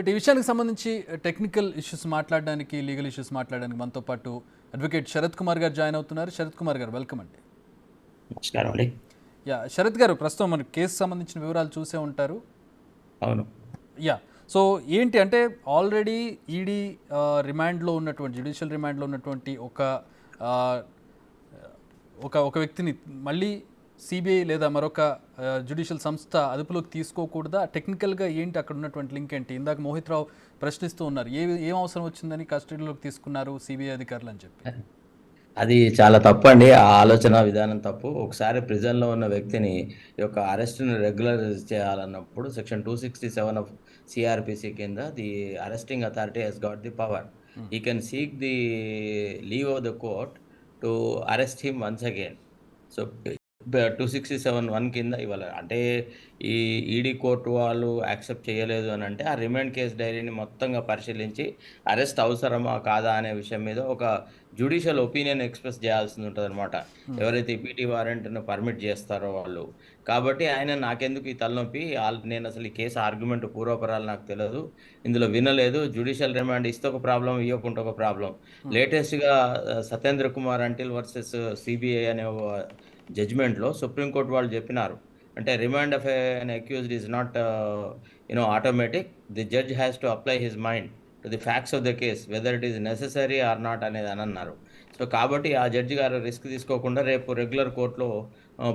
ఈ విషయానికి సంబంధించి టెక్నికల్ ఇష్యూస్ మాట్లాడడానికి, లీగల్ ఇష్యూస్ మాట్లాడడానికి మనతో పాటు అడ్వకేట్ శరత్ కుమార్ గారు జాయిన్ అవుతున్నారు. శరత్ కుమార్ గారు వెల్కమ్ అండి. నమస్కారం అండి. శరత్ గారు, ప్రస్తుతం మన కేసు సంబంధించిన వివరాలు చూసే ఉంటారు. అవును. సో ఏంటి అంటే, ఆల్రెడీ ఈడీ రిమాండ్లో ఉన్నటువంటి, జ్యుడిషియల్ రిమాండ్లో ఉన్నటువంటి ఒక వ్యక్తిని మళ్ళీ సిబిఐ లేదా మరొక జ్యుడిషియల్ సంస్థ అదుపులోకి తీసుకోకూడదా? టెక్నికల్గా ఏంటి అక్కడ ఉన్నటువంటి లింక్ ఏంటి? ఇందాక మోహిత్ రావు ప్రశ్నిస్తూ ఉన్నారు, ఏం అవసరం వచ్చిందని కస్టడీలోకి తీసుకున్నారు సిబిఐ అధికారులు అని చెప్పి. అది చాలా తప్పు అండి. ఆ ఆలోచన విధానం తప్పు. ఒకసారి ప్రిజన్లో ఉన్న వ్యక్తిని యొక్క అరెస్ట్ని రెగ్యులర్ చేయాలన్నప్పుడు సెక్షన్ 267 ఆఫ్ సిఆర్పిసి కింద the arresting authority he's got the power. He can seek the leave of the court to arrest him once again. So 267(1) కింద ఇవాళ అంటే ఈ ఈడీ కోర్టు వాళ్ళు యాక్సెప్ట్ చేయలేదు అని అంటే ఆ రిమాండ్ కేసు డైరీని మొత్తంగా పరిశీలించి అరెస్ట్ అవసరమా కాదా అనే విషయం మీద ఒక జ్యుడిషియల్ ఒపీనియన్ ఎక్స్ప్రెస్ చేయాల్సి ఉంటుంది అనమాట. ఎవరైతే పీటీ వారెంట్ను పర్మిట్ చేస్తారో వాళ్ళు. కాబట్టి ఆయన నాకెందుకు ఈ తలనొప్పి, నేను అసలు ఈ కేసు ఆర్గ్యుమెంట్ పూర్వపరాలు నాకు తెలియదు, ఇందులో వినలేదు, జ్యుడిషియల్ రిమాండ్ ఇస్తే ఒక ప్రాబ్లం, ఇవ్వకుండా ఒక ప్రాబ్లం. లేటెస్ట్గా సత్యేంద్ర కుమార్ అంటిల్ వర్సెస్ సిబిఐ అనే జడ్జ్మెంట్లో సుప్రీంకోర్టు వాళ్ళు చెప్పినారు, అంటే remand of an accused is not automatic. The judge has to apply his mind to the facts of the case whether it is necessary or not అనేది అని అన్నారు. సో కాబట్టి ఆ జడ్జి గారు రిస్క్ తీసుకోకుండా రేపు రెగ్యులర్ కోర్టులో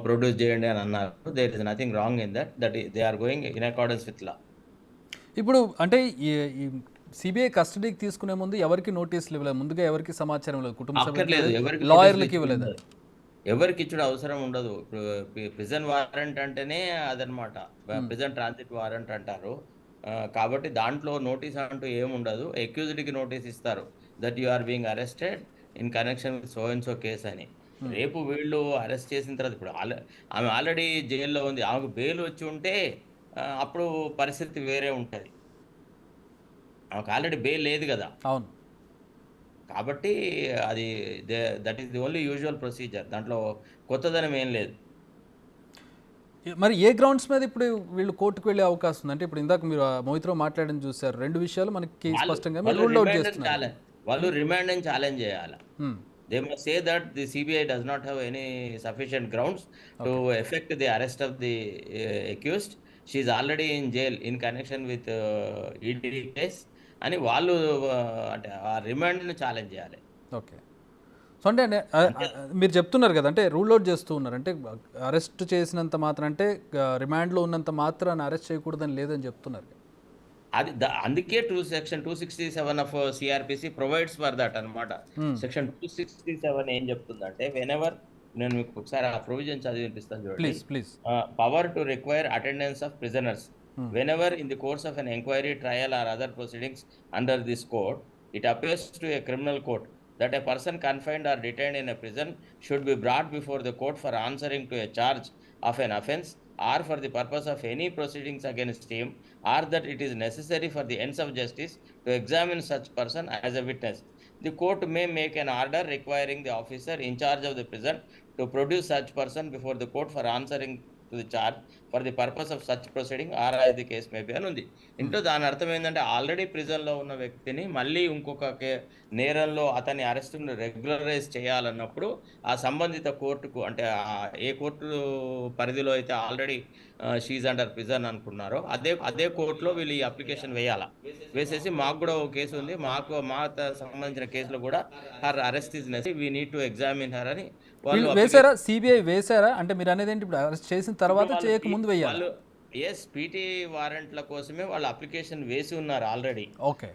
ప్రొడ్యూస్ చేయండి అని అన్నారు. There is nothing wrong in that they are going in accordance with law. ఇప్పుడు అంటే ఈ సిబిఐ కస్టడీకి తీసుకునే ముందు ఎవరికి నోటీసులు ఇవ్వలేదు, ముందుగా ఎవరికి సమాచారం లేదు, కుటుంబ సభ్యులకు, లాయర్లకి ఇవ్వలేదు. ఎవరికి ఇచ్చుడు అవసరం ఉండదు. ప్రిజన్ వారెంట్ అంటేనే అదనమాట, ప్రిజన్ ట్రాన్సిట్ వారెంట్ అంటారు. కాబట్టి దాంట్లో నోటీస్ అంటూ ఏముండదు. అక్యూజ్డ్కి నోటీస్ ఇస్తారు that you are being arrested in connection with so and so case అని. రేపు వీళ్ళు అరెస్ట్ చేసిన తర్వాత, ఇప్పుడు ఆమె ఆల్రెడీ జైల్లో ఉంది, ఆమెకు బెయిల్ వచ్చి ఉంటే అప్పుడు పరిస్థితి వేరే ఉంటుంది. ఆమెకు ఆల్రెడీ బెయిల్ లేదు కదా. అవును. కాబట్టి అది that is the only usual procedure, దాంట్లో కొత్తదనం ఏం లేదు. మరి ఏ గ్రౌండ్స్ మీద ఇప్పుడు వీళ్ళు కోర్టుకు వెళ్ళే అవకాశం ఉంది? అంటే ఇప్పుడు ఇందాక మీరు మోహిత్ రావు మాట్లాడని చూసారు, రెండు విషయాలు మనకి స్పష్టంగా రూల్ అవుట్ చేస్తున్నారు. వాళ్ళు రిమాండ్ అని ఛాలెంజ్ చేయాలి. They must say that the CBI does not have any sufficient grounds to effect the arrest of the accused. She is already in jail in connection with ED case అని వాళ్ళు అంటే ఆ రిమాండ్ని challenge చేయాలి. Okay. So అంటే మీరు చెప్తున్నారు కదా, అంటే రూల్ అవుట్ చేస్తూ ఉన్నారు, అంటే అరెస్ట్ చేసినంత మాత్రం, అంటే రిమాండ్లో ఉన్నంత మాత్రాన్ని అరెస్ట్ చేయకూడదని లేదని చెప్తున్నారు. అది అందుకే section 267 of CrPC provides for that అనమాట. సెక్షన్ 267 ఏం చెప్తుందంటే, వెనెవర్, నేను మీకు ఒకసారి ఆ ప్రొవిజన్ చదివి వినిపిస్తాను చూడండి. Power to require attendance of prisoners whenever in the course of an inquiry, trial or other proceedings under this code it appears to a criminal court that a person confined or detained in a prison should be brought before the court for answering to a charge of an offence or for the purpose of any proceedings against him, or that it is necessary for the ends of justice to examine such person as a witness. The court may make an order requiring the officer in charge of the prison to produce such person before the court for answering to the charge for the purpose of such proceeding or as the case may be అని ఉంది. ఇంట్లో దాని అర్థం ఏంటంటే, already ప్రిజన్లో ఉన్న వ్యక్తిని మళ్ళీ ఇంకొక నేరంలో అతని అరెస్టును రెగ్యులరైజ్ చేయాలన్నప్పుడు ఆ సంబంధిత కోర్టుకు, అంటే ఏ కోర్టు పరిధిలో అయితే ఆల్రెడీ షీజ్ అండర్ ప్రిజన్ అనుకున్నారో అదే కోర్టులో వీళ్ళు ఈ అప్లికేషన్ వేసేసి, మాకు కూడా ఒక కేసు ఉంది, మా సంబంధించిన కేసులో కూడా her arrest is necessary, we need to examine her అని వేసారా? సిబిఐ వేసారా? అంటే మీరు అనేది ఏంటి, ఇప్పుడు అరెస్ట్ చేసిన తర్వాత చేయక ముందు వేయాలి? ఎస్, పీటీ వారెంట్ల కోసమే వాళ్ళు అప్లికేషన్ వేసి ఉన్నారు ఆల్రెడీ. ఓకే.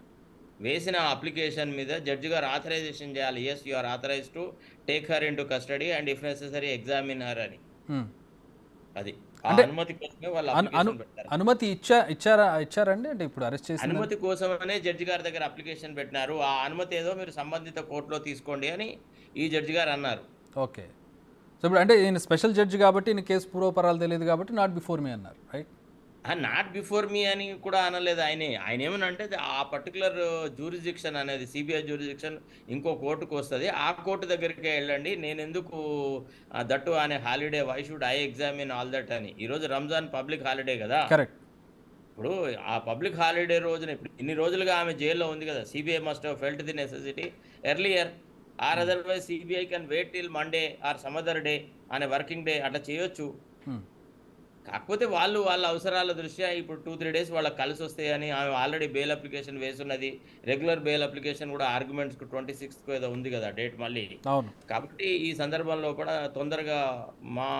వేసిన అప్లికేషన్ మీద జడ్జి గారు ఆథరైజేషన్ చేయాలి. Yes, you are authorize to take her into custody and if necessary examine her అని. అది అనుమతి కోసమే వాళ్ళు అనుమతి ఇచ్చారండి. అంటే ఇప్పుడు అరెస్ట్ చేసిన అనుమతి కోసమనే జడ్జి గారి దగ్గర అప్లికేషన్ పెట్టినారు. ఆ అనుమతి ఏదో మీరు సంబంధిత కోర్టులో తీసుకోండి అని ఈ జడ్జి గారు అన్నారు. ఓకే. సో ఇప్పుడు అంటే ఈయన స్పెషల్ జడ్జి కాబట్టి, ఈయన కేసు పూర్వపరాలు తెలియదు కాబట్టి నాట్ బిఫోర్ మీ అన్నారు, రైట్? నాట్ బిఫోర్ మీ అని కూడా అనలేదు. ఆయన ఏమనంటే, ఆ పర్టికులర్ జ్యూరిడిక్షన్ అనేది సిబిఐ జ్యూరిడిక్షన్ ఇంకో కోర్టుకు వస్తుంది, ఆ కోర్టు దగ్గరికి వెళ్ళండి, నేను ఎందుకు దట్టు అనే holiday, why should I examine all that అని. ఈరోజు రంజాన్ పబ్లిక్ హాలిడే కదా. కరెక్ట్. ఇప్పుడు ఆ పబ్లిక్ హాలిడే రోజున ఇప్పుడు ఇన్ని రోజులుగా ఆమె జైల్లో ఉంది కదా! CBI must have felt the necessity earlier or hmm. Otherwise CBI can wait till Monday or some other day on a working day అట్లా చేయొచ్చు. హ్మ్. కాకపోతే వాళ్ళు వాళ్ళ అవసరాల దృష్ట్యా ఇప్పుడు 2, 3 డేస్ వాళ్ళకి కలిసొస్తాయని ఆమె ఆల్రెడీ బెయిల్ అప్లికేషన్ వేసున్నది. రెగ్యులర్ బెయిల్ అప్లికేషన్ కూడా ఆర్గ్యుమెంట్స్‌కి 26థ్‌కో ఏదో ఉంది గదా! డేట్ మళ్ళీ. అవును. కాబట్టి ఈ సందర్భంలో కూడా తొందరగా మా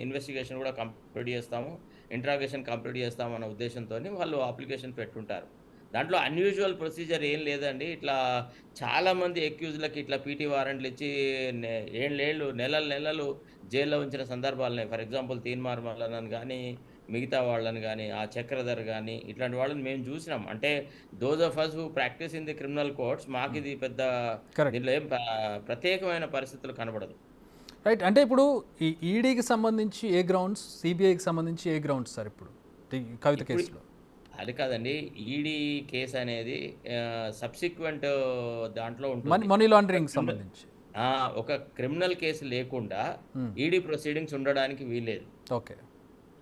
ఇన్వెస్టిగేషన్ కూడా కంప్లీట్ చేస్తాము. ఇంట్రాగేషన్ కంప్లీట్ చేస్తామన్న ఉద్దేశ్యంతోని వాళ్ళు అప్లికేషన్ పెట్టుంటారు. దాంట్లో అన్‌యూజువల్ ప్రొసీజర్ ఏం లేదండి. ఇట్లా చాలామంది అక్యూజ్‌లకి ఇట్లా పీటీ వారెంట్లు ఇచ్చి నె ఏళ్ళేళ్ళు, నెలలు నెలలు జైల్‌లో ఉంచిన సందర్భాలున్నాయి. ఫర్ ఎగ్జాంపుల్ 'తీన్మార్ మల్లన్నని' గాని, మిగతా వాళ్ళని గాని, ఆ 'చక్రధర్' గాని, ఇట్లాంటి వాళ్ళని మేము జూసినాం. అంటే those of us who practice in the criminal courts hmm. మాకిది పెద్ద కరెక్ట్. దీనిలో ఏం ప్రత్యేకమైన పరిస్థితులు కనబడదు. రైట్. అంటే ఇప్పుడు ఈ ఈడీకి సంబంధించి ఏ గ్రౌండ్స్, సిబిఐకి సంబంధించి ఏ గ్రౌండ్స్ సార్ ఇప్పుడు? కవిత ఇప్పుడు కేసులో? అది కాదండి. ఈడీ కేసనేది సబ్సిక్వెంట్ దాంట్లో ఉంటుంది. మనీ ఒక లాండరింగ్‌కి క్రిమినల్ సంబంధించి. ఒక క్రిమినల్ కేసు లేకుండా హ్మ్. ఈడీ ప్రొసీడింగ్స్ ఉండడానికి వీల్లేదు. ఓకే.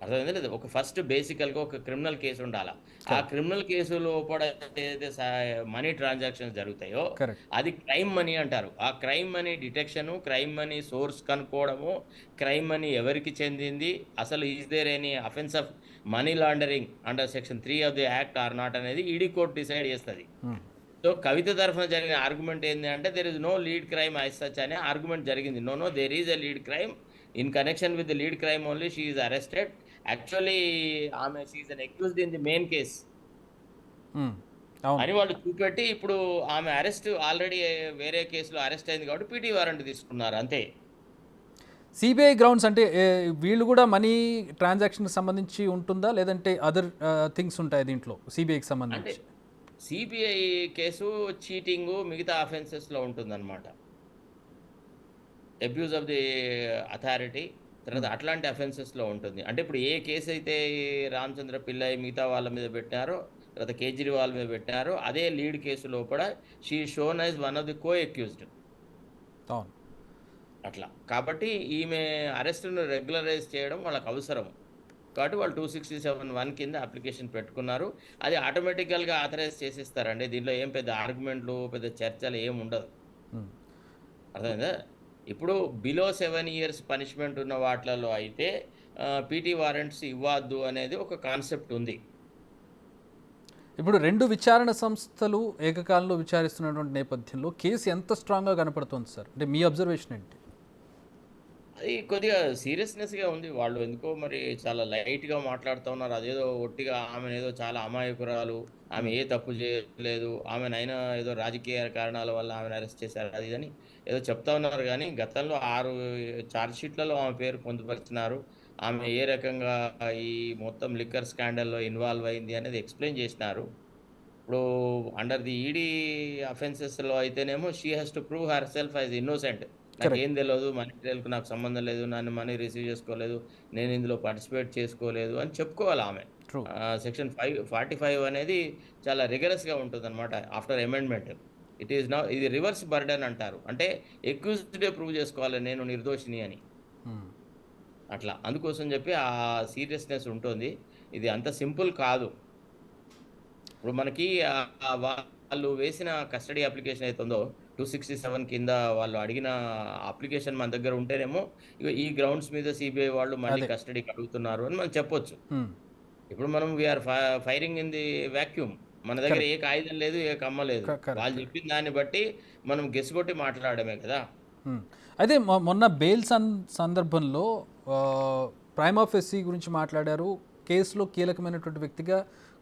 అర్థమైందా లేదా? ఒక ఫస్ట్ బేసికల్‌గా ఒక క్రిమినల్ కేస్ ఉండాల. ఆ కరెక్ట్. క్రిమినల్ కేసు లోపల ఏదైతే మనీ ట్రాన్సాక్షన్స్ జరుగుతాయో, కరెక్ట్. అది క్రైమ్ మనీ అంటారు. ఆ crime money detection, crime money source కనుక్కోవడము, క్రైమ్ మనీ ఎవరికి చెందింది, అసలు is there any offence of money laundering under section 3 of the act or not అనేది ఈడీ కోర్ట్ డిసైడ్ చేస్తది. హ్మ్. సో, కవిత తరఫున జరిగిన ఆర్గ్యుమెంట్ ఏంది అంటే, there is no lead crime as such అనే ఆర్గ్యుమెంట్ జరిగింది. No, no there is a lead crime. In connection with the lead crime only she is arrested. Actually ఆమె she is an accused in the main case hmm. అవును. అని వాళ్ళు చూపెట్టి, ఇప్పుడు ఆమె arrest already వేరే కేసులో అరెస్ట్ అయింది కాబట్టి పీటీ వారెంట్ తీసుకున్నారు అంతే. సిబిఐ గ్రౌండ్స్ అంటే వీళ్ళు గూడా మనీ ట్రాన్సాక్షన్‌కి సంబంధించి ఉంటుందా? లేదంటే అదర్ థింగ్స్ ఉంటాయా దీంట్లో సిబిఐకి అంటే సంబంధించి? సిబిఐ కేసు చీటింగు మిగతా అఫెన్సెస్‌లో ఉంటుందన్నమాట. అబ్యూజ్ ఆఫ్ ది అథారిటీ తర్వాత హ్మ్. అట్లాంటి అఫెన్సెస్‌లో ఉంటుంది. అంటే ఇప్పుడు ఏ కేసైతే రామచంద్ర పిల్లై మిగతా వాళ్ళ మీద పెట్టారో, తర్వాత కేజ్రీవాల్ మీద పెట్టారో, అదే లీడ్ కేసులో కూడా she is shown as one of the co-accused అవును. అట్లా. కాబట్టి ఈమె అరెస్ట్‌ను రెగ్యులరైజ్ చేయడం వాళ్ళకి అవసరం. కాబట్టి వాళ్ళు 267(1) కింద అప్లికేషన్ పెట్టుకున్నారు. అది ఆటోమేటికల్‌గా ఆథరైజ్ చేసేస్తారండి. దీంట్లో ఏం పెద్ద ఆర్గ్యుమెంట్‌లు, పెద్ద చర్చలు ఏమి ఉండదు. హ్మ్. అర్థమైందా? ఇప్పుడు బిలో 7 ఇయర్స్ పనిష్మెంట్ ఉన్న వాట్లలో అయితే పీటీ వారెంట్స్ ఇవ్వద్దు అనేది ఒక కాన్సెప్ట్ ఉంది. ఇప్పుడు 2 విచారణ సంస్థలు ఏకకాలంలో విచారిస్తున్నటువంటి నేపథ్యంలో కేసు ఎంత స్ట్రాంగ్‌గా కనపడుతోంది సార్? అంటే మీ అబ్జర్వేషన్ ఏంటి? అది కొద్దిగా సీరియస్‌నెస్‌గా ఉంది. వాళ్ళు ఎందుకో మరి చాలా లైట్‌గా మాట్లాడుతా ఉన్నారు. అదేదో ఒట్టిగా ఆమెనేదో చాలా అమాయకురాలు, ఆమె హ్మ్. ఏ తప్పు చేయలేదు, ఆమెనైనా ఏదో రాజకీయ కారణాల వల్ల ఆమెను అరెస్ట్ చేశారు అది ఇదని ఏదో చెప్తా ఉన్నారు గానీ, గతంలో 6 చార్జ్ షీట్‌లలో ఆమె పేరు పొందుపరిచినారు. ఆమె ఏ రకంగా ఈ మొత్తం లిక్కర్ స్కాండల్‌లో ఇన్వాల్వ్ అయింది అనేది ఎక్స్‌ప్లెయిన్ చేసినారు. ఇప్పుడు అండర్ ది ఈడీ అఫెన్సెస్‌లో అయితేనేమో she has to prove herself as innocent. Correct. నాకేం తెలవదు. మనీ ట్రయల్‌కి నాకు సంబంధం లేదు. నన్ను మనీ రిసీవ్ చేసుకోలేదు. నేను ఇందులో పార్టిసిపేట్ చేసుకోలేదు అని చెప్పుకోవాలామె. ట్రూ. సెక్షన్ 45 అనేది చాలా రిగరస్‌గా ఉంటుందన్నమాట after amendment. It is now ఇది రివర్స్ బర్డెన్ అంటారు. అంటే అక్యూజ్డే ప్రూవ్ చేసుకోవాలి నేను నిర్దోషిని అని. హ్మ్. అట్లా. అందుకోసం చెప్పి ఆ సీరియస్‌నెస్ ఉంటుంది. ఇది అంత సింపుల్ కాదు. ఇప్పుడు మనకి వాళ్ళు వేసిన కస్టడీ అప్లికేషన్ అయితుందో 267 కింద వాళ్ళు అడిగిన అప్లికేషన్ మన దగ్గర ఉంటేనేమో, ఇగో ఈ గ్రౌండ్స్ మీద సీబీఐ వాళ్ళు మళ్ళీ అదే. కస్టడీకి అడుగుతున్నారు అని మనం చెప్పొచ్చు. హ్మ్. ఇప్పుడు మనం we are firing in the vacuum. మన దగ్గర ఏ కరెక్ట్. కాగితం లేదు, ఏ కమ్మ లేదు. కరెక్ట్. వాళ్ళు కరెక్ట్. చెప్పిన దాన్ని బట్టి మనం గెస్ కొట్టి మాట్లాడడమే కదా! హ్మ్. అయితే మొన్న బెయిల్ సందర్భంలో ప్రైమా ఫెసి గురించి మాట్లాడారు. కేసులో కీలకమైనటువంటి వ్యక్తిగా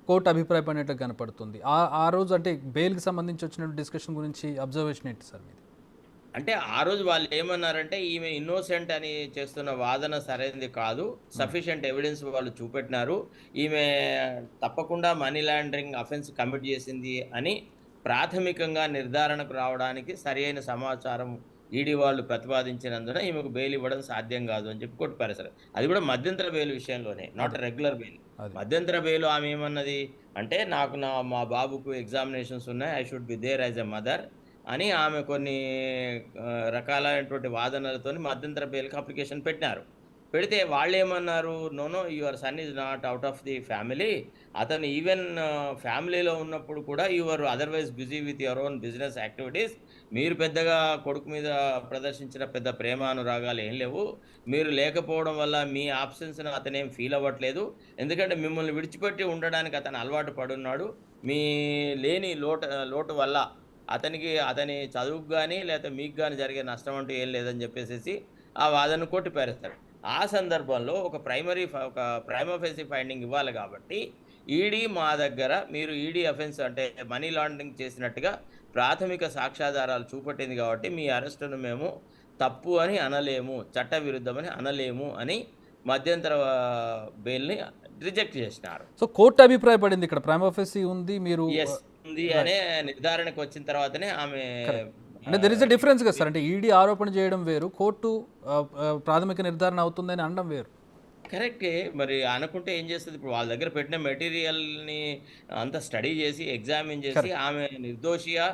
కోర్టు అభిప్రాయపడినట్టు కనపడుతుంది. ఆ రోజు అంటే బెయిల్‌కి సంబంధించి వచ్చిన డిస్కషన్ గురించి అబ్జర్వేషన్ ఏంటి సార్ మీది? అంటే ఆ రోజు వాళ్ళేమన్నారంటే, ఈమె ఇన్నోసెంట్ అని చేస్తున్న వాదన సరైనది కాదు. హ్మ్. సఫిషియంట్ ఎవిడెన్స్ వాళ్ళు చూపెట్టినారు. ఈమె తప్పకుండా మనీ లాండరింగ్ అఫెన్స్ కమిట్ చేసింది అని ప్రాథమికంగా నిర్ధారణకు రావడానికి సరియైన సమాచారం ఈడీ వాళ్ళు ప్రతిపాదించినందున ఈమెకు బెయిల్ ఇవ్వడం సాధ్యం కాదు అని చెప్పి కొట్టిపారేశారు. అది కూడా మధ్యంతర బెయిల్ విషయంలోనే. నాట్ అదే. Regular bail. అది. మధ్యంతర బెయిల్ ఆమె ఏమన్నది అంటే, నాకు మా బాబుకు ఎగ్జామినేషన్స్ ఉన్నాయి. I should be there as a mother అని ఆమె కొన్ని రకాలైనటువంటి వాదనలతోని మధ్యంతర బెయిల్‌కి అప్లికేషన్ పెట్టినారు. పెడితే వాళ్ళేమన్నారు, no no your son is not out of the family. అతను ఈవెన్ ఫ్యామిలీలో ఉన్నప్పుడు కూడా your otherwise busy with your own business activities. మీరు పెద్దగా కొడుకు మీద ప్రదర్శించిన పెద్ద ప్రేమ అనురాగాలు ఏం లేవు. మీరు లేకపోవడం వల్ల మీ ఆబ్సెన్స్‌ని అతనేం ఫీల్ అవ్వట్లేదు. ఎందుకంటే మిమ్మల్ని విడిచిపెట్టి ఉండడానికి అతను అలవాటు పడున్నాడు. మీ లేని లోటు వల్ల అతనికి అతని చదువుకు గాని, లేతే మీకు గాని జరిగే నష్టం అంటూ ఏం లేదని జెప్పేసేసి ఆ వాదనను కొట్టిపారేస్తాడు. ఆ సందర్భంలో ఒక ప్రైమా ఫేసి ఫైండింగ్ ఇవ్వాలి గాబట్టి, ఈడీ మా దగ్గర మీరు ఈడీ అఫెన్స్ అంటే మనీ లాండరింగ్ చేసినట్టుగా ప్రాథమిక సాక్ష్యాధారాలు చూపెట్టింది గాబట్టి, మీ అరెస్టును మేము తప్పు అని అనలేము, చట్టవిరుద్ధమని అనలేము అని మధ్యంతర బెయిల్‌ని రిజెక్ట్ జేసినారు. సో కోర్టు అభిప్రాయపడింది ఇక్కడ ప్రైమా ఫేసి ఉంది మీరు యెస్. ఉంది అనే రైట్. నిర్ధారణకొచ్చిన తర్వాతనే ఆమె కరెక్ట్. అంటే దెర్ ఇస్ అ డిఫరెన్స్ కదా సార్. అంటే ఈడీ ఆరోపణ చేయడం వేరు, కోర్టు ప్రాథమిక నిర్ధారణ అవుతుందని అనడం వేరు. కరెక్టే. మరి అనుకుంటే ఏం చేస్తది? ఇప్పుడు వాళ్ళ దగ్గర పెట్టిన మెటీరియల్‌ని అంతా స్టడీ చేసి, ఎగ్జామిన్ చేసి, కరెక్ట్. ఆమె నిర్దోషియా?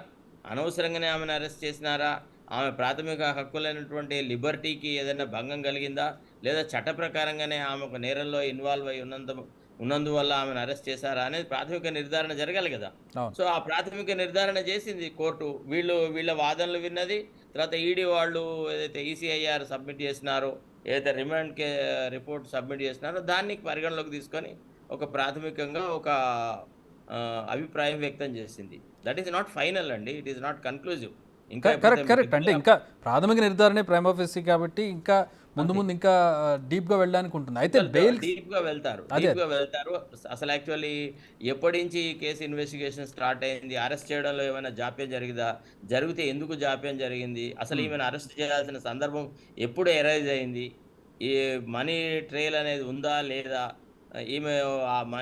అనవసరంగానే ఆమెను అరెస్ట్ చేసినారా? ఆమె ప్రాథమిక హక్కులైనటువంటి లిబర్టీకి ఏదైనా భంగం కలిగిందా? లేదా చట్ట ప్రకారంగానే ఆమె ఒక నేరంలో ఇన్వాల్వ్ అయ్యి ఉన్నందువల్ల ఆమెను అరెస్ట్ చేశారా? అనేది ప్రాథమిక నిర్ధారణ జరగాలి గదా! అవును. సో, ఆ ప్రాథమిక నిర్ధారణ చేసింది కోర్టు. వీళ్ళ వాదనలు విన్నది. తర్వాత ఈడీ వాళ్ళు ఏదైతే ఈసీఐఆర్ సబ్మిట్ చేసినారో, ఏదైతే రిపోర్ట్ సబ్మిట్ చేసినారో దాన్ని పరిగణలోకి తీసుకొని ఒక ప్రాథమికంగా ఒక అభిప్రాయం వ్యక్తం చేసింది. దట్ ఈస్ నాట్ ఫైనల్ అండి. It is not conclusive. ఇంకా కరెక్ట్ కరెక్ట్. అంటే మిగిలిన ఇంకా ప్రాథమిక నిర్ధారణే ప్రైమా ఫేసి కాబట్టి ఇంకా ముందు అంతే. ముందు ఇంకా డీప్గా వెళ్ళడానికి ఉంటుంది. అయితే బెయిల్ డీప్‌గా వెళ్తారు. అదే డీప్‌గా వెళ్తారు. అసలు యాక్చువల్లీ ఎప్పటినుంచి ఈ కేసు ఇన్వెస్టిగేషన్ స్టార్ట్ అయింది? అరెస్ట్ చేయడంలో ఏమైనా జాప్యం జరిగిందా? జరిగితే ఎందుకు జాప్యం జరిగింది? అసలు హ్మ్. ఈమెను అరెస్ట్ చేయాల్సిన సందర్భం ఎప్పుడు అరైజ్ అయింది? ఈ మనీ ట్రైల్ అనేది ఉందా? లేదా? ఈమె ఆ మ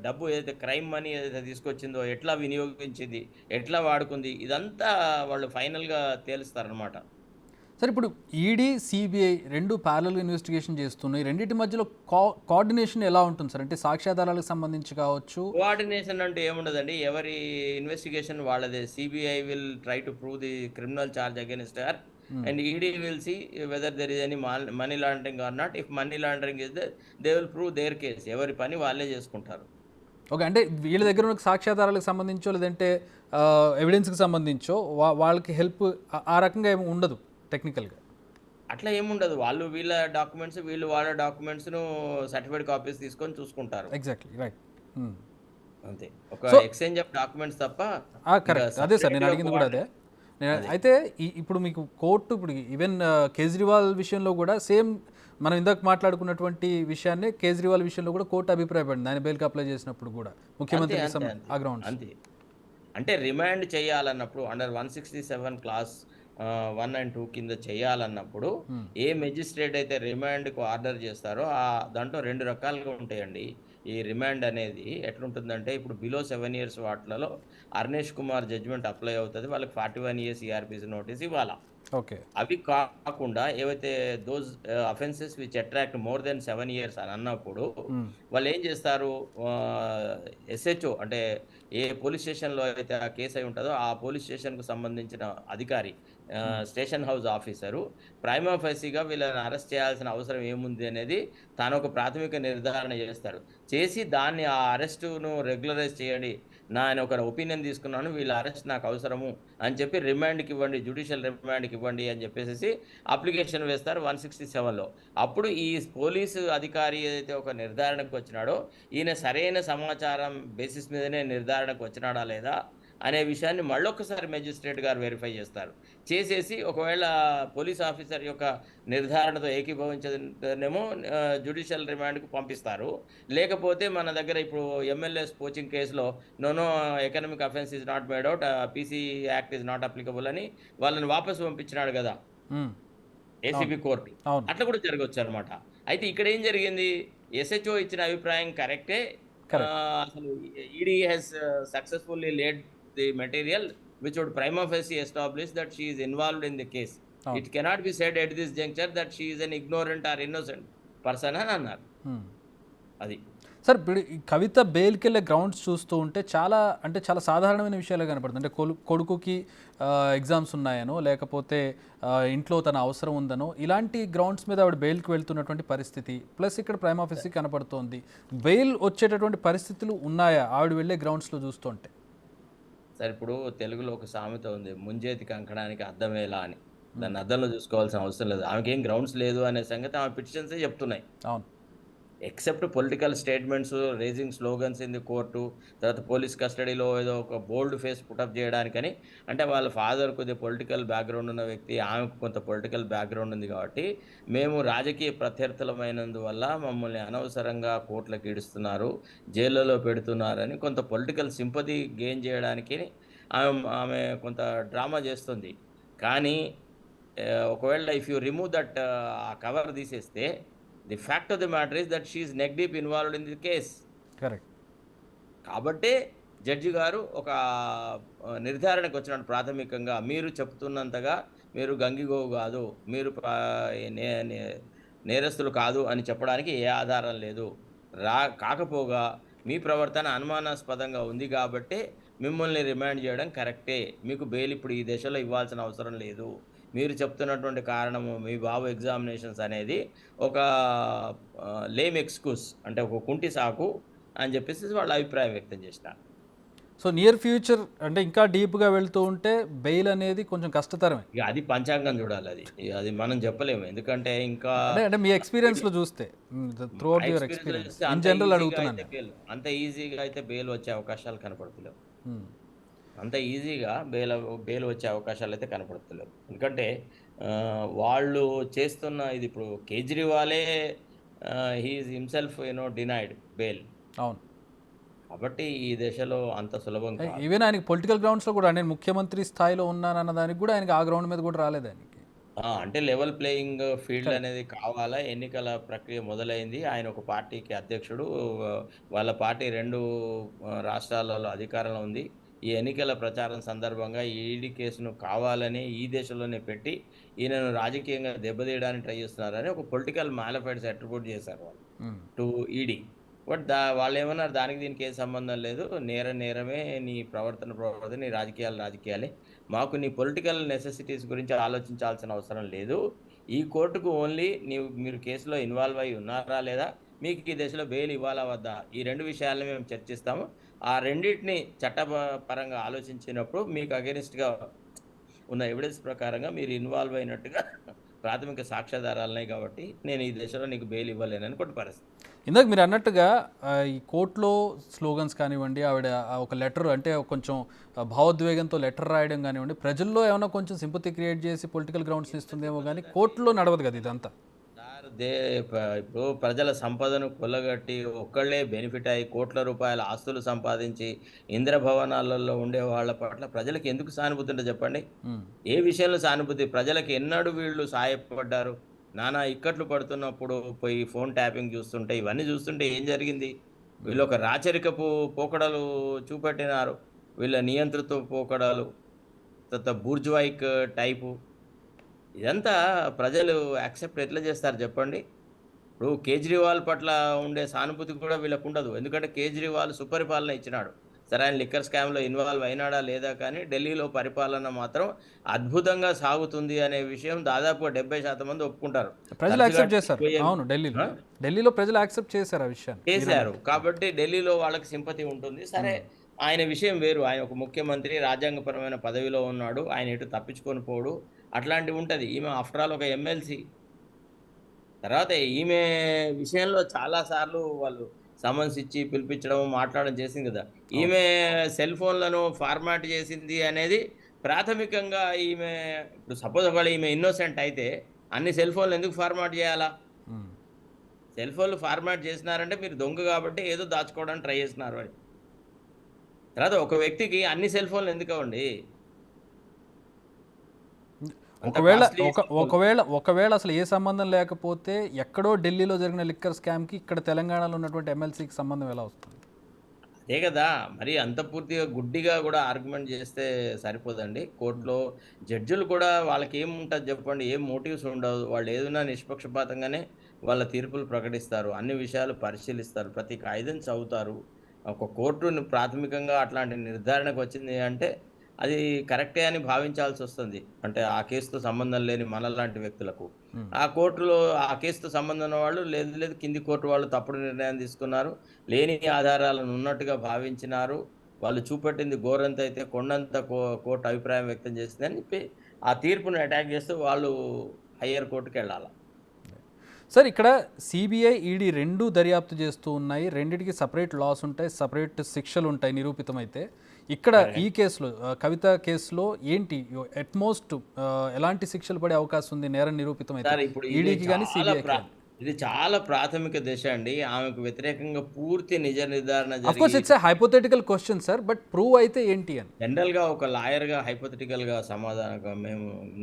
డబ్బు ఏదైతే క్రైమ్ మనీ ఏదైతే తీసుకొచ్చిందో ఎట్లా వినియోగించింది? ఎట్లా వాడుకుంది? ఇదంతా వాళ్ళు ఫైనల్‌గా తేలుస్తారనమాట. సరే, ఇప్పుడు ఈడీ, సిబిఐ రెండు ప్యారలల్ ఇన్వెస్టిగేషన్ చేస్తున్నాయి. రెండింటి మధ్యలో కోఆర్డినేషన్ ఎలా ఉంటుంది సార్? అంటే సాక్ష్యాధారాలకు సంబంధించి కావచ్చు. కోఆర్డినేషన్ అంటూ ఏముండదండి. ఎవరి ఇన్వెస్టిగేషన్ వాళ్ళదే. CBI will try to prove the criminal charge against her hmm. And ED will see whether there is any money laundering or not. If money laundering is there, they will prove their case. ఎవరి పని వాళ్ళే చేసుకుంటారు. Okay. అంటే వీళ్ళ దగ్గర ఉన్న సాక్ష్యాధారాలకు సంబంధించో లేదంటే ఎవిడెన్స్కి సంబంధించో వాళ్ళకి హెల్ప్ ఆ రకంగా ఏమి ఉండదు టెక్నికల్గా. అట్లా ఏముండదు. వీళ్ళు వాళ్ళ డాక్యుమెంట్స్‌ను సర్టిఫైడ్ కాపీస్ తీసుకొని చూసుకుంటారు. Exactly right. అంతే. ఒక సో ఎక్స్‌చేంజ్ ఆఫ్ డాక్యుమెంట్స్ తప్ప ఇంకా కరెక్ట్. అదే సార్ నేను సెపరేట్‌గా అడిగింది కూడా అదే. అదే. అయితే ఇప్పుడు మీకు కోర్టు ఇప్పుడు ఈవెన్ కేజ్రీవాల్ విషయంలో కూడా సేమ్ మనం ఇందాక మాట్లాడుకున్నటువంటి విషయాన్ని కేజ్రీవాల్ విషయంలో కూడా కోర్టు అభిప్రాయపడింది ఆయన బెయిల్కి అప్లై చేసినప్పుడు కూడా అంతే. ముఖ్యమంత్రికి అంతే. అంతే. ఆ గ్రౌండ్స్. అంతే. అంటే రిమాండ్ చేయాలన్నప్పుడు అండర్ 167 క్లాస్ 1 అండ్ 2 కింద చేయాలన్నప్పుడు ఏ మెజిస్ట్రేట్ అయితే రిమాండ్‌కు ఆర్డర్ చేస్తారో దాంట్లో 2 రకాలుగా ఉంటాయండి. ఈ రిమాండ్ అనేది ఎట్లుంటుందంటే ఇప్పుడు బిలో 7 ఇయర్స్ వాటిలలో అర్నేష్ కుమార్ జడ్జిమెంట్ అప్లై అవుతది. వాళ్ళకి 41 ఇయర్స్ ఈఆర్‌పీసీ నోటీస్ ఇవ్వాలా. ఓకే. అవి కాకుండా ఏవైతే offences which attract more than 7 years అని అన్నప్పుడు వాళ్ళేం చేస్తారు? ఎస్‌హెచ్‌ఓ అంటే ఏ పోలీస్ స్టేషన్‌లో అయితే ఆ కేస్ అయి ఉంటదో ఆ పోలీస్ స్టేషన్‌కు సంబంధించిన అధికారి స్టేషన్ హౌస్ ఆఫీసరు ప్రైమా ఫేసిగా వీళ్ళని అరెస్ట్ చేయాల్సిన అవసరం ఏముంది అనేది తానొక ప్రాథమిక నిర్ధారణ చేస్తాడు. చేసి దాన్ని ఆ అరెస్టును రెగ్యులరైజ్ చేయండి. నేను ఒక ఒపీనియన్ తీసుకున్నాను. వీళ్ళ అరెస్ట్ నాకు అవసరము అని చెప్పి రిమాండ్‌కివ్వండి. జ్యుడిషియల్ రిమాండ్‌కివ్వండి అని చెప్పేసేసి అప్లికేషన్ వేస్తారు 167లో. అప్పుడు ఈ పోలీసు అధికారి ఏదైతే ఒక నిర్ధారణకు వచ్చినాడో, ఈయన సరైన సమాచారం బేసిస్ మీదనే నిర్ధారణకు వచ్చినాడా లేదా అనే విషయాన్ని మళ్ళొక్కసారి మేజిస్ట్రేట్ గారు వెరిఫై చేస్తారు. చేసేసి ఒకవేళ పోలీస్ ఆఫీసర్ యొక్క నిర్ధారణతో ఏకీభవించదనేమో జ్యుడిషియల్ రిమాండ్‌కి పంపిస్తారు. లేకపోతే మన దగ్గర ఇప్పుడు ఎంఎల్ఏస్ పోచింగ్ కేస్‌లో no no economic offence is not made out. PC act is not applicable అని వాళ్ళని వాపసు పంపించినాడు గదా! అవును. ACB court. అవును. అట్లా కూడా జరగొచ్చనమాట. అయితే ఇక్కడేం జరిగింది? ఎస్‌హెచ్‌ఓ ఇచ్చిన అభిప్రాయం కరెక్టే. కరెక్ట్. అసలు ED has successfully laid the material which would prima facie establish that she is involved in the case. అవును. It cannot be said at this juncture that she is an ignorant or innocent person అని అన్నారు. హ్మ్. అది. Sir ఇప్పుడు ఈ కవిత బెయిల్కి వెళ్ళే grounds చూస్తూ ఉంటే చాలా సాధారణమైన విషయాలే కనపడుతుంది. అంటే కొడుకుకి ఎగ్జామ్స్ ఉన్నాయనో, లేకపోతే ఇంట్లో తన అవసరం ఉందనో, ఇలాంటి గ్రౌండ్స్ మీద ఆవిడ బెయిల్కి వెళ్తున్నటువంటి పరిస్థితి. ప్లస్ ఇక్కడ ప్రైమ్ ఆఫీసీ కనపడుతోంది. బెయిల్ వచ్చేటటువంటి పరిస్థితులు ఉన్నాయా ఆవిడ వెళ్ళే గ్రౌండ్స్లో చూస్తుంటే? సార్ ఇప్పుడు తెలుగులో ఒక సామెత ఉంది. ముంజేతి కంకణానికి అద్దమేలా అని. దాన్ని అద్దంలో చూసుకోవాల్సిన అవసరం లేదు. ఆమెకేం గ్రౌండ్స్ లేదు అనే సంగతి ఆమె పిటిషన్సే చెప్తున్నాయి. అవును. Except political statements, raising slogans in the court, తర్వాత పోలీస్ కస్టడీలో ఏదో ఒక బోల్డ్ ఫేస్ పుటప్ చేయడానికని. అంటే వాళ్ళ ఫాదర్ కొద్దిగా పొలిటికల్ బ్యాక్‌గ్రౌండ్ ఉన్న వ్యక్తి, ఆమెకు కొంత పొలిటికల్ బ్యాక్‌గ్రౌండ్ ఉంది కాబట్టి, మేము రాజకీయ ప్రత్యర్థులమైనందువల్ల మమ్మల్ని అనవసరంగా కోర్టులకు ఈడుస్తున్నారు, జైళ్ళలో పెడుతున్నారని కొంత పొలిటికల్ సింపథీ గెయిన్ చేయడానికి ఆమె కొంత డ్రామా చేస్తుంది. కానీ ఒకవేళ ఇఫ్ యూ రిమూవ్ దట్ ఆ కవర్ తీసేస్తే the fact of the matter is that she is neck deep involved in the case. Correct. కాబట్టే జడ్జి గారు ఒక నిర్ధారణకు వచ్చినట్టు ప్రాథమికంగా మీరు చెప్తున్నంతగా మీరు గంగిగోవు కాదు, మీరు నేరస్తులు కాదు అని చెప్పడానికి ఏ ఆధారం లేదు. కాకపోగా మీ ప్రవర్తన అనుమానాస్పదంగా ఉంది కాబట్టే మిమ్మల్ని రిమాండ్ చేయడం కరెక్టే. మీకు బెయిల్ ఇప్పుడు ఈ దశలో ఇవ్వాల్సిన అవసరం లేదు. మీరు చెప్తున్నటువంటి కారణము మీ బాబు ఎగ్జామినేషన్స్ అనేది ఒక లేమ్ ఎక్స్‌క్యూజ్, అంటే ఒక కుంటి సాకు అని చెప్పేసి వాళ్ళ అభిప్రాయం వ్యక్తం చేసినారు. సో నియర్ ఫ్యూచర్ అంటే ఇంకా డీప్గా వెళ్తూ ఉంటే బెయిల్ అనేది కొంచెం కష్టతరమే. ఇక అది పంచాంగం చూడాలి. అది మనం చెప్పలేము. ఎందుకంటే ఇంకా అంటే మీ ఎక్స్పీరియన్స్లో చూస్తే, through out your experience experience చూస్తే ఇన్ జనరల్ అడుగుతున్నాను నేను. అంత ఈజీగా అయితే బెయిల్ వచ్చే అవకాశాలు కనపడతలేవు. మ్మ్. అంత ఈజీగా బెయిల్ వచ్చే అవకాశాలు అయితే కనపడతలేవు. ఎందుకంటే వాళ్ళు చేస్తున్న ఇది ఇప్పుడు కేజ్రీవాలే he is himself denied bail. అవును. కాబట్టి ఈ దశలో అంత సులభం కాదు. ఈవెన్ ఆయనకి పొలిటికల్ గ్రౌండ్స్లో కూడా, నేను ముఖ్యమంత్రి స్థాయిలో ఉన్నానన్న దానికి కూడా ఆయనకి ఆ గ్రౌండ్ మీద కూడా రాలేదు ఆయనకి. అంటే లెవెల్ ప్లేయింగ్ ఫీల్డ్ అనేది కావాలా. ఎన్నికల ప్రక్రియ మొదలైంది. ఆయన ఒక పార్టీకి అధ్యక్షుడు. వాళ్ళ పార్టీ 2 రాష్ట్రాలలో అధికారంలో ఉంది. ఈ ఎన్నికల ప్రచారం సందర్భంగా ఈ ఈడీ కేసును కావాలని ఈ దేశంలోనే పెట్టి ఈయనను రాజకీయంగా దెబ్బతీయడానికి ట్రై చేస్తున్నారని ఒక పొలిటికల్ మానిఫెస్టో అట్రిబ్యూట్ చేశారు వాళ్ళు మ్మ్. To ED. బట్ వాళ్ళేమన్నారు, దానికి దీనికి ఏం సంబంధం లేదు. నేరమే, నీ ప్రవర్తన, నీ రాజకీయాలే. మాకు నీ పొలిటికల్ నెసెసిటీస్ గురించి ఆలోచించాల్సిన అవసరం లేదు. ఈ కోర్టుకు ఓన్లీ మీరు కేసులో ఇన్వాల్వ్ అయ్యి ఉన్నారా లేదా, మీకు ఈ దశలో బెయిల్ ఇవ్వాలా వద్దా, ఈ 2 విషయాలను మేము చర్చిస్తాము. ఆ రెండిటిని చట్టపరంగా ఆలోచించినప్పుడు మీకు అగెనిస్ట్‌గా ఉన్న ఎవిడెన్స్ ప్రకారంగా మీరు ఇన్వాల్వ్ అయినట్టుగా ప్రాథమిక సాక్ష్యాధారాలున్నాయి కాబట్టి నేను ఈ దశలో నీకు బెయిల్ ఇవ్వలేనని కొన్ని పరిస్థితి. ఇందాక మీరు అన్నట్టుగా ఈ కోర్టులో స్లోగన్స్ కానివ్వండి, ఆవిడ ఒక లెటర్, అంటే కొంచెం భావోద్వేగంతో లెటర్ రాయడం కానివ్వండి, ప్రజల్లో ఏమైనా కొంచెం సింపతి క్రియేట్ చేసి పొలిటికల్ గ్రౌండ్స్ ఇస్తుందేమో, కానీ కోర్టులో నడవదు కదా ఇదంతా. ఇప్పుడు ప్రజల సంపదను కొల్లగట్టి ఒక్కళ్ళే బెనిఫిట్ అయ్యి కోట్ల రూపాయల ఆస్తులు సంపాదించి ఇంద్రభవనాలలో ఉండే వాళ్ళ పట్ల ప్రజలకు ఎందుకు సానుభూతి ఉంటుంది చెప్పండి? మ్మ్. ఏ విషయంలో సానుభూతి? ప్రజలకు ఎన్నడూ వీళ్ళు సాయపడ్డారు? నానా ఇక్కట్లు పడుతున్నప్పుడు పోయి ఫోన్ ట్యాపింగ్ చూస్తుంటే, ఇవన్నీ చూస్తుంటే ఏం జరిగింది? వీళ్ళు ఒక రాచరికపు పోకడలు చూపెట్టినారు. వీళ్ళ నియంతృత్వ పోకడలు, తర్వాత బూర్జువాయిక్ టైపు. ఇదంతా ప్రజలు యాక్సెప్ట్ ఎట్లా చేస్తారు చెప్పండి? ఇప్పుడు కేజ్రీవాల్ పట్ల ఉండే సానుభూతి కూడా వీళ్ళకు ఉండదు. ఎందుకంటే కేజ్రీవాల్ సుపరిపాలన ఇచ్చినాడు. సరే, ఆయన లిక్కర్ స్కామ్‌లో ఇన్వాల్వ్ అయినాడా లేదా కానీ ఢిల్లీలో పరిపాలన మాత్రం అద్భుతంగా సాగుతుంది అనే విషయం దాదాపుగా 70% మంది ఒప్పుకుంటారు. ప్రజలు తరచుగా యాక్సెప్ట్ చేశారు. పోయే అవును, ఆ? ఢిల్లీలో ప్రజలు యాక్సెప్ట్ చేశారు ఆ విషయాన్ని. చేశారు. కాబట్టి ఢిల్లీలో వాళ్ళకి సింపతి ఉంటుంది. సరే, ఆయన విషయం వేరు. ఆయన ఒక ముఖ్యమంత్రి, రాజ్యాంగపరమైన పదవిలో ఉన్నాడు. ఆయన ఎటు తప్పించుకొని పోడు. అట్లాంటివి ఉంటది. ఈమె ఆఫ్టర్ ఆల్ ఒక ఎమ్మెల్సీ. తర్వాత ఈమె విషయంలో చాలా సార్లు వాళ్ళు సమన్స్ ఇచ్చి పిలిపించడం, మాట్లాడడం చేసింది కదా! ఈమె సెల్ ఫోన్‌లను ఫార్మాట్ చేసింది అనేది ప్రాథమికంగా ఈమె, ఇప్పుడు సపోజ్ ఒకవేళ ఈమె ఇన్నోసెంట్ అయితే అన్ని సెల్ ఫోన్‌లు ఎందుకు ఫార్మాట్ చేయాలా? మ్మ్. సెల్ ఫోన్‌లు ఫార్మాట్ చేసినారంటే మీరు దొంగ కాబట్టి ఏదో దాచుకోవడానికి ట్రై చేస్తున్నారు అని. తర్వాత ఒక వ్యక్తికి అన్ని సెల్ ఫోన్‌లు ఎందుకండి? అంత ఒకవేళ కాస్ట్లీ సెల్ ఫోన్. ఒకవేళ అసలు ఏ సంబంధం లేకపోతే, ఎక్కడో ఢిల్లీలో జరిగిన లిక్కర్ స్కామ్కి ఇక్కడ తెలంగాణలో ఉన్నటువంటి ఎమ్మెల్సీకి సంబంధం ఎలా వస్తుంది? అదే కదా! మరి అంత పూర్తిగా గుడ్డిగా కూడా ఆర్గ్యుమెంట్ చేస్తే సరిపోదండి. కోర్ట్‌లో జడ్జిలు కూడా వాళ్ళకేముంటది చెప్పండి? ఏం మోటివ్స్ ఉండవు. వాళ్ళు ఏదున్నా నిష్పక్షపాతంగానే వాళ్ళ తీర్పులు ప్రకటిస్తారు. అన్ని విషయాలు పరిశీలిస్తారు. ప్రతి కాయిదం చదువుతారు. ఒక కోర్టును ప్రాథమికంగా అట్లాంటి నిర్ధారణకు వచ్చింది అంటే, అది కరెక్టే అని భావించాల్సొస్తుంది. అంటే ఆ కేస్‌తో సంబంధం లేని మనలాంటి వ్యక్తులకు. హ్మ్. ఆ కోర్టులో ఆ కేస్‌తో సంబంధం ఉన్నవాళ్ళు లేదు, లేదు కింది కోర్టు వాళ్ళు తప్పుడు నిర్ణయం తీసుకున్నారు. లేని ఆధారాలను ఉన్నట్టుగా భావించినారు. వాళ్ళు చూపెట్టింది గోరంతైతే కొండంత కోర్టు అభిప్రాయం వ్యక్తం చేసిందని చెప్పి, ఆ తీర్పుని అటాక్ చేస్తూ వాళ్ళు హయ్యర్ కోర్ట్‌కెళ్ళాల. సార్ ఇక్కడ సిబిఐ, ఈడీ రెండూ దర్యాప్తు చేస్తూ ఉన్నాయి. రెండిటికి సెపరేట్ లాస్ ఉంటాయి, సెపరేట్ శిక్షలు ఉంటాయి నిరూపితమైతే. ఇక్కడ ఈ కరెక్ట్. కేసులో కవిత కేసులో ఏంటి ఎట్మోస్ట్ ఎలాంటి శిక్షలు పడే అవకాశం ఉంది నేరం నిరూపితమైతే? సార్ ఇప్పుడు ఈడీకి కానీ సిబిఐకి కానీ? ఇది చాలా ప్రాథమిక దశ అండి. ఆమెకు వ్యతిరేకంగా పూర్తి నిజ నిర్ధారణ అఫ్కోర్స్ జరిగి it's hypothetical question sir, but prove అయితే ఏంటి అని? జనరల్‌గా ఒక లాయర్‌గా హైపోథెటికల్‌గా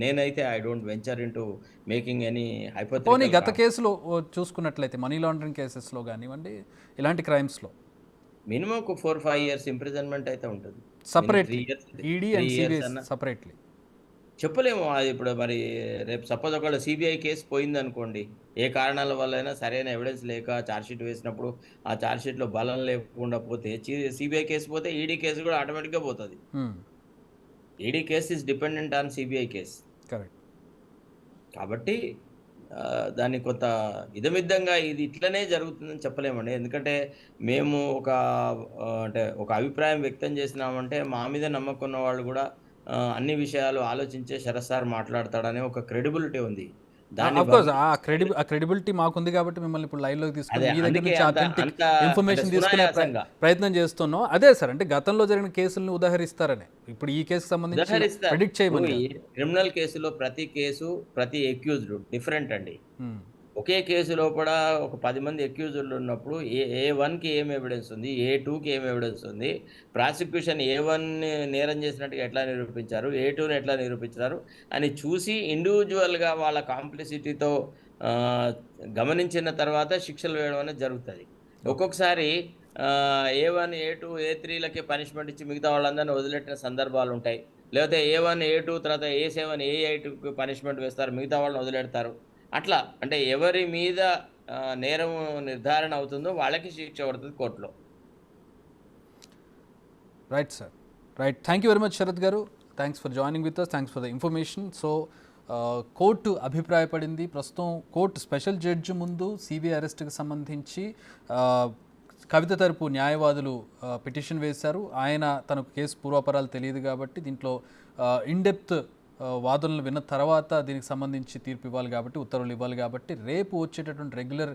నేనైతే I don't venture into making any పోనీ హైపోథెటికల్ గత కేసులో చూసుకున్నట్లయితే మనీ లాండరింగ్ కేసెస్లో కానివ్వండి, ఇలాంటి క్రైమ్స్లో మినిమమ్ ఒక 4, 5 ఇయర్స్ ఇంప్రిజన్‌మెంట్ అయితే ఉంటది. 3 separately years, ED 3 and years CBI అన్నా సపరేట్లీ. చెప్పలేము. అది ఇప్పుడు మరి రేపు సపోజ్ ఒకవేళ సీబీఐ కేస్ పోయిందనుకోండి. ఏ కారణాల వల్లైనా సరైన ఎవిడెన్స్ లేక చార్జ్‌షీట్ వేసినప్పుడు, ఆ చార్జ్‌షీట్‌లో బలం లేకుండా పోతే సీబీఐ కేస్ పోతే ఈడీ కేస్ కూడా ఆటోమేటిక్‌గా పోతది. ED case is dependent on CBI case. Correct. కాబట్టి దాన్ని కొంత ఇదమిద్దంగా ఇది ఇట్లనే జరుగుతుందని చెప్పలేమండి. ఎందుకంటే మేము అంటే ఒక అభిప్రాయం వ్యక్తం చేసినామంటే మా మీద నమ్మకం ఉన్న వాళ్ళు కూడా అన్ని విషయాలు ఆలోచించే శరత్ సార్ మాట్లాడతాడనే ఒక క్రెడిబిలిటీ ఉంది. దాన్ని అఫ్కోర్స్ ఆ క్రెడిబిలిటీ మాకుంది కాబట్టి మిమ్మల్ని ఇప్పుడు లైవ్‌లోకి తీసుకొని అదే మీ దగ్గర అందుకే నుంచి అంత అథెంటిక్ అంత అంటే ఇన్ఫర్మేషన్ తీసుకునే సునాయాసంగా ప్రయత్నం చేస్తున్నాం. అదే సార్, అంటే గతంలో జరిగిన కేసులను ఉదాహరిస్తారనే. ఇప్పుడు ఈ కేసుకి సంబంధించి ఉదహరిస్తారు. ప్రెడిక్ట్ ఇప్పుడు చేయమని ఈ కాదు. క్రిమినల్ కేసులో ప్రతి కేసు, ప్రతి అక్యూజ్డ్ డిఫరెంట్ అండి. హ్మ్. ఒకే కేసు లోపల ఒక 10 మంది అక్యూజ్డ్‌లు ఉన్నప్పుడు ఏ1కి ఏం ఎవిడెన్స్ ఉంది? ఏ2కి ఏం ఎవిడెన్స్ ఉంది? ప్రాసిక్యూషన్ ఏ1ని నేరం చేసినట్టుగా ఎట్లా నిరూపించారు? ఏ2ని ఎట్లా నిరూపించారు? అని చూసి ఇండివిడ్యువల్‌గా వాళ్ళ కాంప్లిసిటీతో ఆహ్, గమనించిన తర్వాత శిక్షలు వేయడం అనేది జరుగుతది. ఓకే. ఒక్కొక్కసారి ఏ1, ఏ2, ఏ3లకే పనిష్మెంట్ ఇచ్చి మిగతా వాళ్ళందరిని వదిలెట్టిన సందర్భాలుంటాయి. లేకపోతే ఏ1, ఏ2 తర్వాత ఏ7, ఏ8కి పనిష్మెంట్ వేస్తారు. మిగతా వాళ్ళని వదిలేడతారు. అట్లా అంటే ఎవరి మీద నేరం నిర్ధారణ అవుతుందో వాళ్ళకి శిక్ష పడుతది కోర్టులో. Right sir. Right. Thank you very much Sharath గారు. Thanks for joining with us. Thanks for the information. So court అభిప్రాయపడింది. ప్రస్తుతం కోర్టు స్పెషల్ జడ్జి ముందు సిబిఐ అరెస్ట్కి సంబంధించి కవిత తరపు న్యాయవాదులు పిటిషన్ వేశారు. ఆయన తనకు కేసు పూర్వాపరాలు తెలియదు కాబట్టి దీంట్లో ఇన్డెప్త్ వాదనలు విన్న తర్వాత దీనికి సంబంధించి తీర్పు ఇవ్వాలి కాబట్టి, ఉత్తర్వులు ఇవ్వాలి కాబట్టి రేపు వచ్చేటటువంటి రెగ్యులర్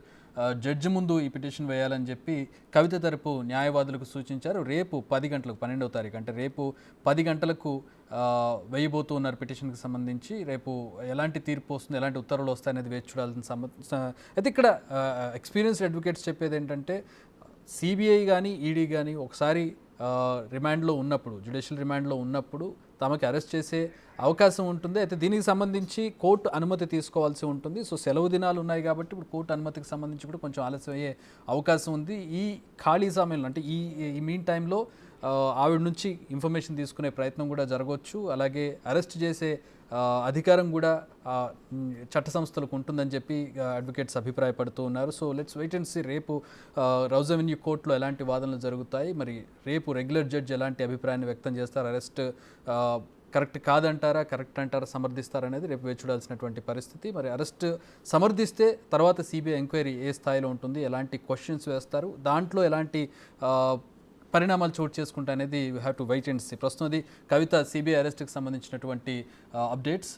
జడ్జి ముందు ఈ పిటిషన్ వేయాలని చెప్పి కవిత తరపు న్యాయవాదులకు సూచించారు. రేపు 10 గంటలకు 12వ తారీఖు అంటే రేపు 10 గంటలకు వేయబోతూ ఉన్నారు పిటిషన్కి సంబంధించి. రేపు ఎలాంటి తీర్పు వస్తుంది, ఎలాంటి ఉత్తర్వులు వస్తాయనేది వేచి చూడాల్సిన అయితే ఇక్కడ ఎక్స్పీరియన్స్డ్ అడ్వకేట్స్ చెప్పేది ఏంటంటే సిబిఐ కానీ ఈడీ కానీ ఒకసారి రిమాండ్లో ఉన్నప్పుడు, జ్యుడిషియల్ రిమాండ్లో ఉన్నప్పుడు తమకి అరెస్ట్ చేసే అవకాశం ఉంటుంది. అయితే దీనికి సంబంధించి కోర్టు అనుమతి తీసుకోవాల్సి ఉంటుంది. సో సెలవు దినాలు ఉన్నాయి కాబట్టి ఇప్పుడు కోర్టు అనుమతికి సంబంధించి కూడా కొంచెం ఆలస్యం అయ్యే అవకాశం ఉంది. ఈ ఖాళీ సమయంలో అంటే ఈ మీన్ టైంలో ఆవిడ నుంచి ఇన్ఫర్మేషన్ తీసుకునే ప్రయత్నం కూడా జరగవచ్చు. అలాగే అరెస్ట్ చేసే అధికారం కూడా చట్ట సంస్థలకు ఉంటుందని చెప్పి అడ్వకేట్స్ అభిప్రాయపడుతూ ఉన్నారు. So let's wait and see రేపు రౌజ్ అవెన్యూ కోర్టులో ఎలాంటి వాదనలు జరుగుతాయి, మరి రేపు రెగ్యులర్ జడ్జి ఎలాంటి అభిప్రాయాన్ని వ్యక్తం చేస్తారు, అరెస్ట్ కరెక్ట్ కాదంటారా, కరెక్ట్ అంటారా, సమర్థిస్తారా అనేది రేపు వేచి చూడాల్సినటువంటి పరిస్థితి. మరి అరెస్ట్ సమర్థిస్తే తర్వాత సిబిఐ ఎంక్వైరీ ఏ స్థాయిలో ఉంటుంది, ఎలాంటి క్వశ్చన్స్ వేస్తారు, దాంట్లో ఎలాంటి పరిణామాలు చోటు చేసుకుంటా అనేది we have to wait and see. ప్రస్తుతం అది కవిత సిబిఐ అరెస్ట్కి సంబంధించినటువంటి అప్డేట్స్.